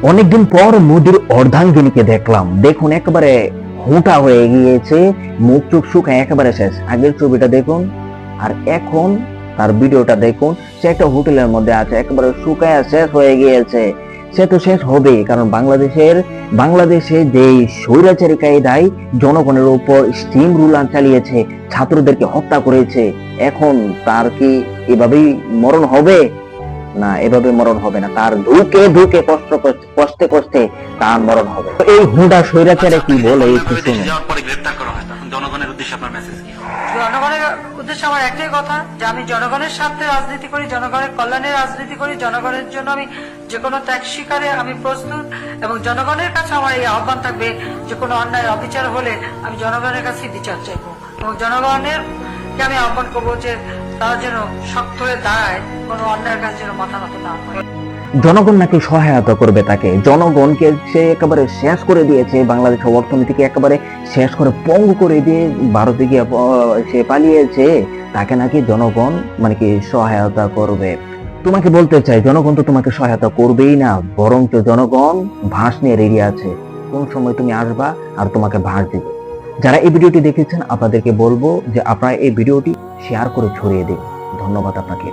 অনেকদিন পর মোদির অর্ধাঙ্গিনীকে দেখলাম। দেখুন একেবারে হোঁটা হয়ে গিয়েছে, মুখ চোখ শুকায় একেবারে শেষ। আগের ছবিটা দেখুন আর এখন তার ভিডিওটা দেখুন। সে একটা হোটেলের মধ্যে আছে, একেবারে শুকায় শেষ হয়ে গিয়েছে। সে তো শেষ হবে, কারণ বাংলাদেশে যে স্বৈরাচারী কায়দায় জনগণের উপর স্টিম রুলার চালিয়েছে, ছাত্রদেরকে হত্যা করেছে, এখন তার কি এভাবেই মরণ হবে? না, এভাবে মরণ হবে না। তার ধুকে ধুকে কষ্টে কষ্টে তার মরণ হবে। এই হুঁডা স্বৈরাচারে কি বলে একটু শুনুন। জনগণের উদ্দেশ্যে আপনার মেসেজ কি? জনগণের উদ্দেশ্যে আমার একটাই কথা, যে আমি জনগণের স্বার্থে রাজনীতি করি, জনগণের কল্যাণে রাজনীতি করি, জনগণের জন্য আমি যে কোনো ত্যাগ স্বীকারে আমি প্রস্তুত। এবং জনগণের কাছে আমার এই আহ্বান থাকবে যে কোনো অন্যায় অবিচার হলে আমি জনগণের কাছে বিচার চাইবো, এবং জনগণের কে আমি আহ্বান করবো যে তারা যেন শক্ত হয়ে দাঁড়ায়, কোনো অন্যায়ের কাছে যেন মাথা নত না করে। জনগণ নাকি সহায়তা করবে তাকে। জনগণকে সে একেবারে শেষ করে দিয়েছে, বাংলাদেশের অর্থনীতিকে একেবারে শেষ করে পঙ্গু করে দিয়ে ভারতে গিয়ে সে পালিয়েছে। তাকে নাকি জনগণ মানে কি সহায়তা করবে। তোমাকে বলতে চাই, জনগণ তো তোমাকে সহায়তা করবেই না, বরঞ্চ জনগণ ভাস নিয়ে রেডি আছে। কোন সময় তুমি আসবা আর তোমাকে ভাস দিবে। যারা এই ভিডিওটি দেখেছেন আপনাদেরকে বলবো যে আপনারা এই ভিডিওটি শেয়ার করে ছড়িয়ে দিন। ধন্যবাদ আপনাকে।